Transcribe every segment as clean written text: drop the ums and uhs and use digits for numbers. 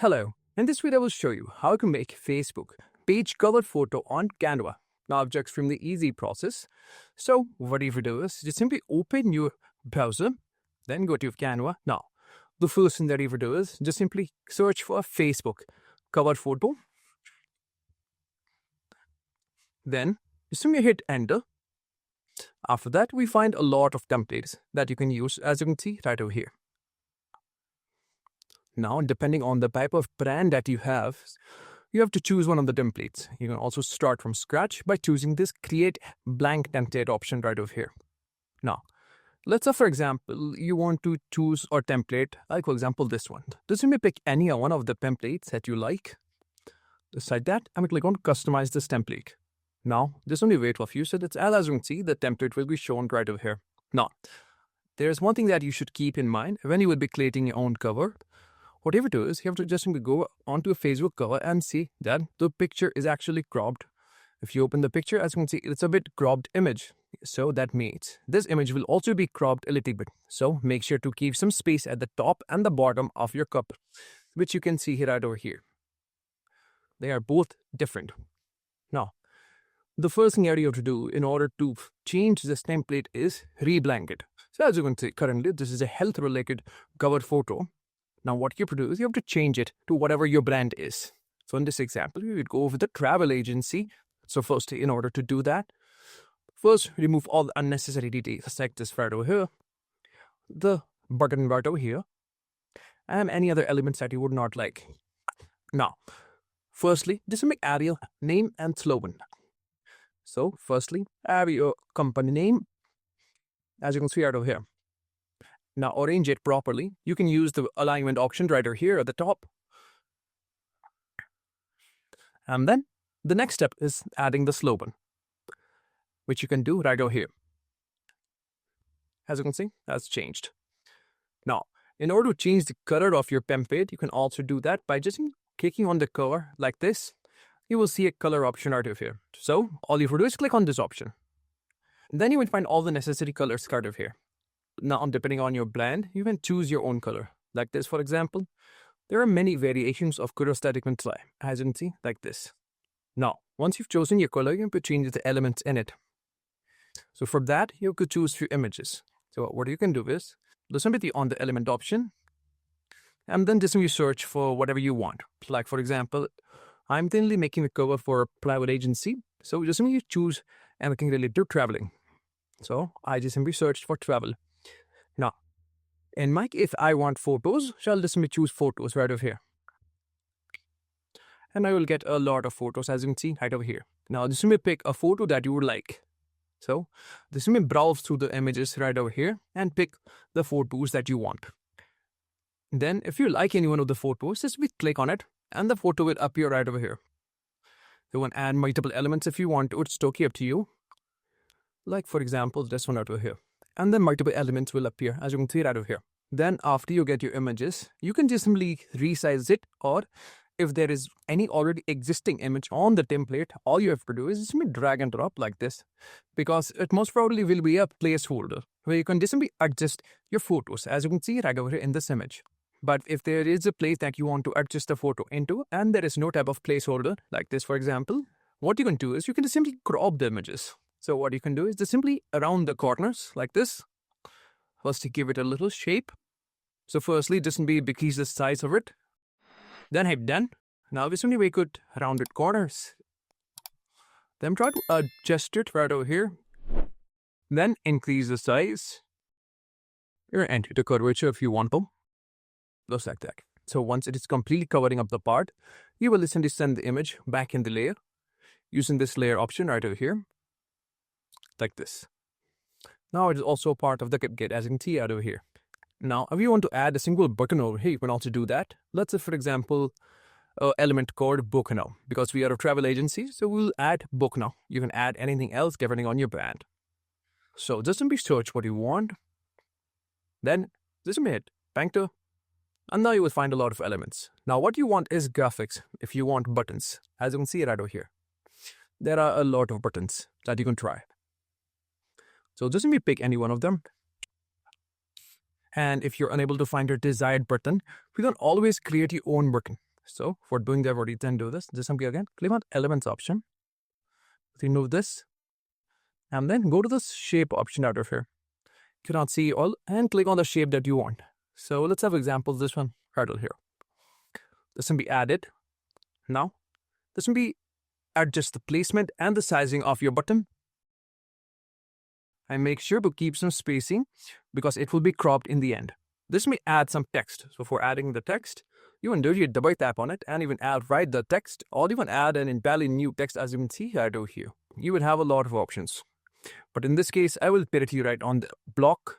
Hello, in this video I will show you how to make Facebook page cover photo on Canva. Now it's extremely easy process. So what you do is just simply open your browser, then go to Canva. Now the first thing that you do is just simply search for Facebook cover photo. Then just simply hit enter. After that we find a lot of templates that you can use, as you can see right over here. Now, depending on the type of brand that you have to choose one of the templates. You can also start from scratch by choosing this create blank template option right over here. Now, let's say for example, you want to choose a template, like for example this one. Just simply pick any one of the templates that you like. Beside that, I'm going to click on customize this template. Now, just only wait for a few seconds. As you can see, the template will be shown right over here. Now, there's one thing that you should keep in mind when you will be creating your own cover. Whatever it is, you have to just go onto a Facebook cover and see that the picture is actually cropped. If you open the picture, as you can see, it's a bit cropped image. So that means this image will also be cropped a little bit. So make sure to keep some space at the top and the bottom of your cup, which you can see here right over here. They are both different. Now, the first thing that you have to do in order to change this template is reblank it. So as you can see, currently this is a health-related cover photo. Now what you have to do is you have to change it to whatever your brand is. So in this example, you would go with the travel agency. So first, in order to do that, first remove all the unnecessary details. Select this right over here, the button right over here, and any other elements that you would not like. Now, firstly, just make Arial name and slogan. So firstly, have your company name, as you can see right over here. Now arrange it properly. You can use the alignment option right over here at the top. And then the next step is adding the slogan, which you can do right over here. As you can see, that's changed. Now, in order to change the color of your template, you can also do that by just clicking on the cover like this. You will see a color option right over here. So all you have to do is click on this option. Then you will find all the necessary colors right over here. Now, depending on your brand, you can choose your own color. Like this, for example. There are many variations of colors that you can try, as you can see, like this. Now, once you've chosen your color, you can change the elements in it. So for that, you could choose few images. So what you can do is, simply on the element option, and then just you search for whatever you want. Like for example, I'm currently making a cover for a private agency. So just simply choose anything related to traveling. So I just simply searched for travel. Now, in my case, if I want photos, so I'll just simply choose photos right over here. And I will get a lot of photos, as you can see right over here. Now, just simply pick a photo that you would like. So, just simply browse through the images right over here and pick the photos that you want. Then, if you like any one of the photos, just click on it and the photo will appear right over here. You can add multiple elements if you want to. It's totally up to you. Like, for example, this one right over here. And then multiple elements will appear, as you can see right over here. Then after you get your images, you can just simply resize it, or if there is any already existing image on the template, all you have to do is simply drag and drop like this, because it most probably will be a placeholder where you can just simply adjust your photos, as you can see right over here in this image. But if there is a place that you want to adjust the photo into and there is no type of placeholder, like this for example, what you can do is you can just simply crop the images. So what you can do is just simply around the corners like this. First, to give it a little shape. So firstly, just decrease the size of it. Then hit done. Now we simply make it rounded corners. Then try to adjust it right over here. Then increase the size. And hit a curvature if you want them. Just like that. So once it is completely covering up the part, you will simply send the image back in the layer using this layer option right over here. Like this. Now it is also part of the kit, as you can see out over here. Now, if you want to add a single button over here, you can also do that. Let's say, for example, element called book now, because we are a travel agency, so we'll add book now. You can add anything else depending on your brand. So just simply search what you want. Then just hit enter, and now you will find a lot of elements. Now, what you want is graphics. If you want buttons, as you can see right over here, there are a lot of buttons that you can try. So just simply pick any one of them. And if you're unable to find your desired button, you can always create your own button. So for doing that, what you then do this, just simply again, click on elements option, remove this, and then go to the shape option out of here. You cannot see all, and click on the shape that you want. So let's have examples, this one right over here. This can be added. Now, this can be adjust the placement and the sizing of your button. And make sure to keep some spacing because it will be cropped in the end. This may add some text. So for adding the text, you can do it, double tap on it and even write the text, or even add an entirely new text, as you can see right over here. You would have a lot of options. But in this case, I will put it here right on the block,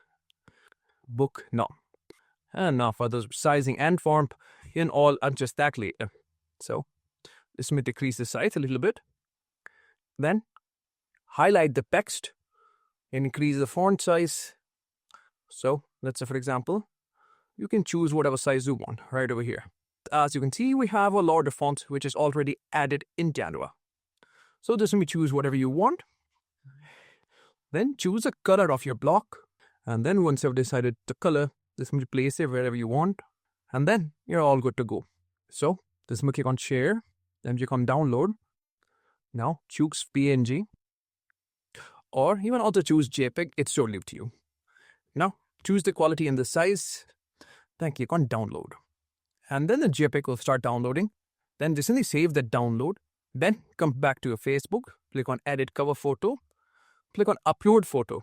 book now. And now for the sizing and font, in all adjust that later. So this may decrease the size a little bit. Then highlight the text, increase the font size. So let's say, for example, you can choose whatever size you want right over here. As you can see, we have a lot of fonts which is already added in Canva. So this may choose whatever you want. Then choose a color of your block. And then once you've decided the color, this may place it wherever you want. And then you're all good to go. So this may click on share. Then click on download. Now choose PNG. Or you can also choose JPEG. It's totally up to you. Now choose the quality and the size. Then click on download. And then the JPEG will start downloading. Then just simply save that download. Then come back to your Facebook. Click on edit cover photo. Click on upload photo.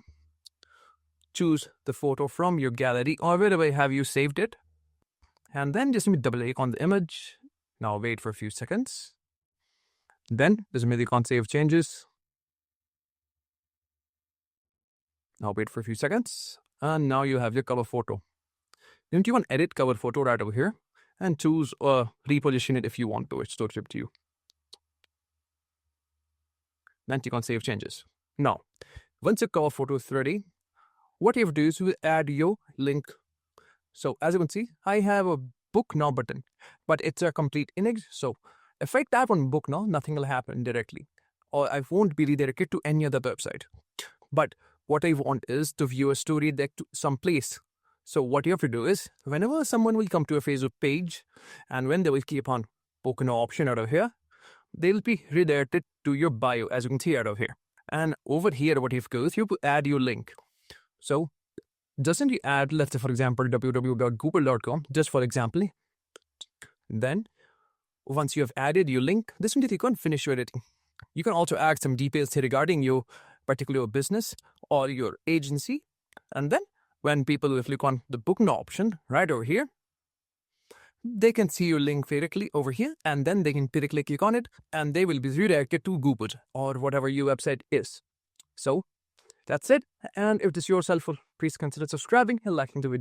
Choose the photo from your gallery or wherever have you saved it. And then just double click on the image. Now wait for a few seconds. Then just click on save changes. Now wait for a few seconds. And now you have your cover photo. Then you want edit cover photo right over here and choose reposition it if you want to. It's totally up to you. Then click on save changes. Now, once your cover photo is ready, what you have to do is you add your link. So as you can see, I have a book now button, but it's a complete image. So if I tap on book now, nothing will happen directly, or I won't be redirected to any other website. But what I want is to view a story that to some place. So what you have to do is, whenever someone will come to a Facebook page, and when they will keep on book now option out of here, they'll be redirected to your bio, as you can see out of here. And over here, what you have to do is you add your link. So doesn't you add, let's say, for example, www.google.com, just for example. Then once you have added your link, this means you can finish your editing. You can also add some details regarding your particular business or your agency. And then when people will click on the book now option right over here, they can see your link directly over here, and then they can directly click on it and they will be redirected to Google or whatever your website is. So that's it. And if this is yours helpful, please consider subscribing and liking the video.